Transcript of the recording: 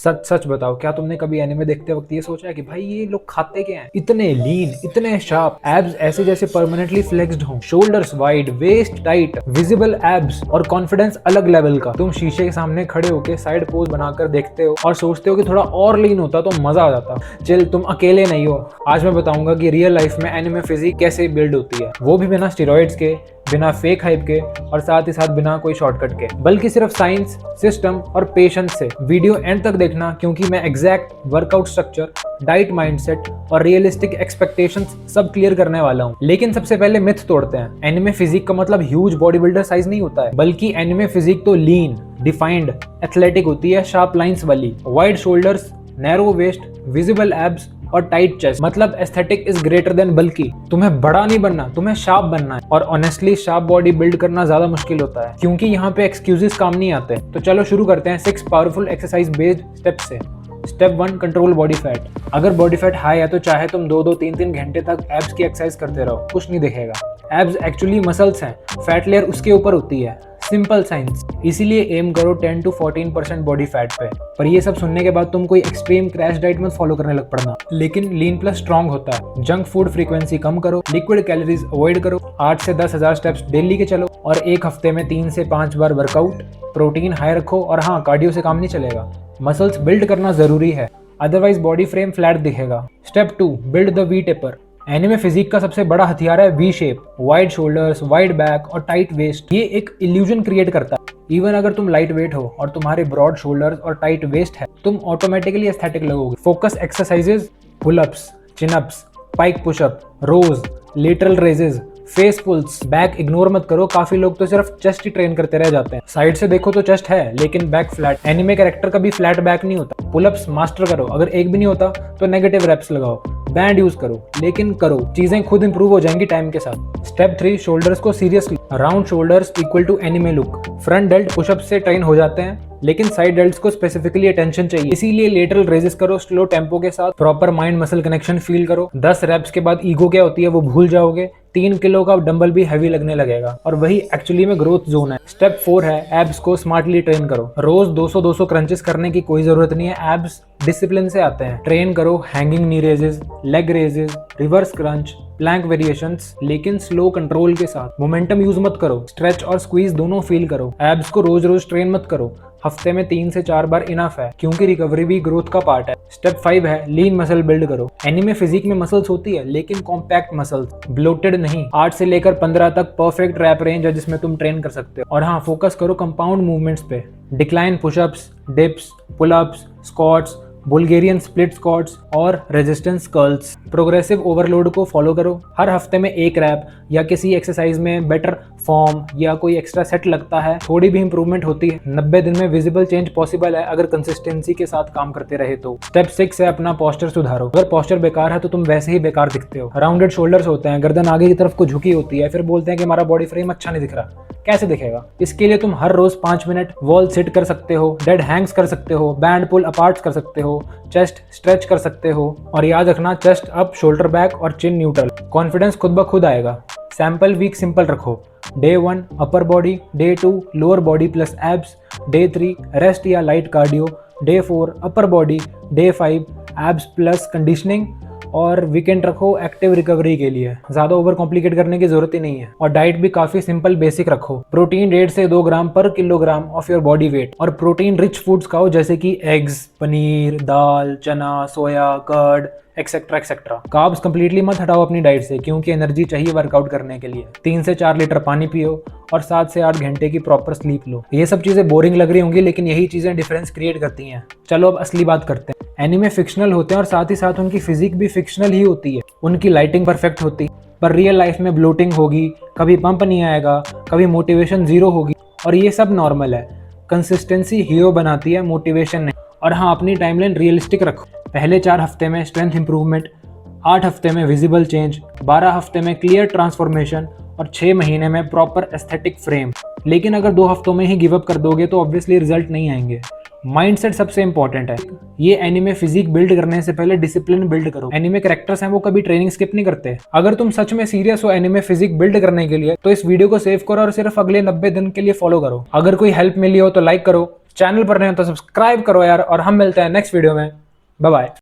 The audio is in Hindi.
सच सच बताओ, क्या तुमने कभी एनिमे देखते वक्त ये सोचा है कि भाई ये लोग खाते क्या हैं? इतने लीन, इतने शार्प, एब्स ऐसे जैसे परमानेंटली फ्लेक्स्ड हों, shoulders wide, waist tight, visible abs और कॉन्फिडेंस अलग लेवल का। तुम शीशे के सामने खड़े होकर साइड पोज बनाकर देखते हो और सोचते हो कि थोड़ा और लीन होता तो मजा आ जाता। चिल, तुम अकेले नहीं हो। आज मैं बताऊंगा कि रियल लाइफ में एनिमे फिजिक कैसे बिल्ड होती है, वो भी बिना स्टेरॉइड्स के, बिना फेक हाइप के और साथ ही साथ बिना कोई शॉर्टकट के, बल्कि सिर्फ साइंस, सिस्टम और पेशेंस से। वीडियो एंड तक देखना, क्योंकि मैं exact workout structure, diet mindset और रियलिस्टिक एक्सपेक्टेशंस सब क्लियर करने वाला हूँ। लेकिन सबसे पहले मिथ तोड़ते हैं। एनिमे फिजिक का मतलब ह्यूज बॉडी बिल्डर साइज नहीं होता है, बल्कि एनिमे फिजिक तो लीन, डिफाइंड, एथलेटिक होती है, शार्प लाइंस वाली, wide shoulders, narrow waist, visible abs और टाइट चेस्ट। मतलब aesthetic is greater than bulky. तुम्हें बड़ा नहीं बनना, तुम्हें शार्प बनना है। और ऑनेस्टली शार्प बॉडी बिल्ड करना ज्यादा मुश्किल होता है, क्योंकि यहाँ पे एक्सक्यूजेस काम नहीं आते। तो चलो शुरू करते हैं 6 पावरफुल एक्सरसाइज बेस्ड स्टेप से। Step 1, control body fat. अगर बॉडी फैट हाई है तो चाहे तुम 2-2, 3-3 घंटे तक एब्स की एक्सरसाइज करते रहो, कुछ नहीं दिखेगा। एब्स एक्चुअली मसल्स हैं, फैट लेयर उसके ऊपर होती है। सिंपल साइंस, इसीलिए एम करो 10 to 14% बॉडी फैट पे। पर ये सब सुनने के बाद तुम कोई एक्सट्रीम क्रैश डाइट मत फॉलो करने लग पड़ना। लेकिन लीन प्लस स्ट्रॉन्ग होता है। जंक फूड फ्रीक्वेंसी कम करो, लिक्विड कैलोरीज अवॉइड करो, 8 से 10,000 स्टेप्स डेली के चलो और एक हफ्ते में 3 से 5 बार वर्कआउट। प्रोटीन हाई रखो और हाँ, कार्डियो से काम नहीं चलेगा। मसल्स बिल्ड करना जरूरी है, अदरवाइज बॉडी फ्रेम फ्लैट दिखेगा। Step 2, build the V taper. Anime physique का सबसे बड़ा हथियार है V shape, wide shoulders, wide back और टाइट वेस्ट। ये एक इल्यूजन क्रिएट करता है। इवन अगर तुम लाइट वेट हो और तुम्हारे ब्रॉड शोल्डर्स और टाइट वेस्ट है, तुम ऑटोमेटिकली एस्थेटिक लगोगे। Focus exercises, pullups, chinups, pike pushup, rows, lateral raises, face pulls. Back ignore मत करो, काफी लोग तो सिर्फ चेस्ट ही ट्रेन करते रह जाते हैं। साइड से देखो तो चेस्ट है, लेकिन बैक फ्लैट। एनिमे कैरेक्टर का भी फ्लैट बैक नहीं होता। पुलअप्स मास्टर करो, अगर एक भी नहीं होता तो नेगेटिव रेप्स लगाओ। बैंड यूज करो, लेकिन करो, चीजें खुद इंप्रूव हो जाएंगी टाइम के साथ। स्टेप 3, शोल्डर्स को seriously. Round shoulders equal to anime look. Front delt pushup से ट्रेन हो जाते हैं, लेकिन साइड डेल्ट्स को स्पेसिफिकली अटेंशन चाहिए, इसीलिए लेटरल रेजेस करो स्लो टेम्पो के साथ। Proper mind muscle connection feel करो। 10 रेप्स के बाद ईगो क्या होती है वो भूल जाओगे। 3 किलो का डंबल भी हैवी लगने लगेगा और वही एक्चुअली में ग्रोथ जोन है। स्टेप 4 है, एब्स को स्मार्टली ट्रेन करो। रोज 200-200 क्रंचेस करने की कोई जरूरत नहीं है, एब्स डिसिप्लिन से आते हैं। ट्रेन करो hanging knee raises, leg raises, reverse crunch, plank variations, लेकिन स्लो कंट्रोल के साथ। मोमेंटम यूज मत करो, स्ट्रेच और स्क्वीज दोनों फील करो। एब्स को रोज रोज ट्रेन मत करो, हफ्ते में 3 से 4 बार इनफ है, क्योंकि रिकवरी भी ग्रोथ का पार्ट है। स्टेप 5 है, लीन मसल बिल्ड करो। एनिमे फिजिक में मसल्स होती है, लेकिन कॉम्पैक्ट मसल्स, ब्लोटेड नहीं। 8 से लेकर 15 तक परफेक्ट रैप रेंज है जिसमें तुम ट्रेन कर सकते हो। और हाँ, फोकस करो कंपाउंड मूवमेंट्स पे। Decline pushups, dips, pullups, squats, Bulgarian split squats और रेजिस्टेंस कर्ल्स। प्रोग्रेसिव ओवरलोड को फॉलो करो। हर हफ्ते में एक रैप या किसी एक्सरसाइज में बेटर फॉर्म या कोई एक्स्ट्रा सेट लगता है, थोड़ी भी इंप्रूवमेंट होती है। 90 दिन में विजिबल चेंज पॉसिबल है अगर कंसिस्टेंसी के साथ काम करते रहे तो। स्टेप 6 है, अपना पोस्चर सुधारो। अगर पोस्चर बेकार है तो तुम वैसे ही बेकार दिखते हो। राउंडेड शोल्डर्स होते हैं, गर्दन आगे की तरफ को झुकी होती है, फिर बोलते हैं कि हमारा बॉडी फ्रेम अच्छा नहीं दिख रहा। कैसे दिखेगा? इसके लिए तुम हर रोज 5 मिनट वॉल सिट कर सकते हो, डेड हैंग्स कर सकते हो, बैंड पुल अपार्ट कर सकते हो, चेस्ट स्ट्रेच कर सकते हो। और याद रखना, चेस्ट अप, शोल्डर बैक और चिन न्यूट्रल। कॉन्फिडेंस खुद ब खुद आएगा। सैंपल वीक सिंपल रखो। Day 1 upper body, day 2 lower body plus abs, day 3 rest या light cardio, day 4 upper body, day 5 abs plus conditioning और वीकेंड रखो एक्टिव रिकवरी के लिए। ज्यादा ओवर कॉम्प्लिकेट करने की जरूरत ही नहीं है। और डाइट भी काफी सिंपल बेसिक रखो। प्रोटीन 1.5 से 2 ग्राम पर kilogram of your body weight. और प्रोटीन रिच फूड्स खाओ, जैसे कि एग्स, पनीर, दाल, चना, soya, curd etcetera etcetera. Carbs completely मत हटाओ अपनी डाइट से, क्योंकि एनर्जी चाहिए वर्कआउट करने के लिए। 3 से 4 लीटर पानी पियो और 7 से 8 घंटे की प्रॉपर स्लीप लो। ये सब चीजें बोरिंग लग रही होंगी, लेकिन यही चीजें डिफरेंस क्रिएट करती हैं। चलो अब असली बात करते हैं। एनिमे फिक्शनल होते हैं और साथ ही साथ उनकी फिजिक भी फिक्शनल ही होती है। उनकी लाइटिंग परफेक्ट होती है, पर रियल लाइफ में ब्लोटिंग होगी, कभी पंप नहीं आएगा, कभी मोटिवेशन जीरो होगी, और ये सब नॉर्मल है। कंसिस्टेंसी हीरो बनाती है, मोटिवेशन नहीं। और हाँ, अपनी टाइमलाइन रियलिस्टिक रखो। पहले 4 हफ्ते में स्ट्रेंथ इंप्रूवमेंट, 8 हफ्ते में विजिबल चेंज, 12 हफ्ते में क्लियर ट्रांसफॉर्मेशन और 6 महीने में प्रॉपर एस्थेटिक फ्रेम। लेकिन अगर 2 हफ्तों में ही गिव अप कर दोगे तो ऑब्वियसली रिजल्ट नहीं आएंगे। माइंडसेट सबसे इंपॉर्टेंट है। ये एनिमे फिजिक बिल्ड करने से पहले डिसिप्लिन बिल्ड करो। एनिमे कैरेक्टर्स हैं, वो कभी ट्रेनिंग स्किप नहीं करते। अगर तुम सच में सीरियस हो एनिमे फिजिक बिल्ड करने के लिए, तो इस वीडियो को सेव करो और सिर्फ अगले 90 दिन के लिए फॉलो करो। अगर कोई हेल्प मिली हो तो लाइक करो, चैनल पर नए हो तो सब्सक्राइब करो यार, और हम मिलते हैं नेक्स्ट वीडियो में। Bye bye.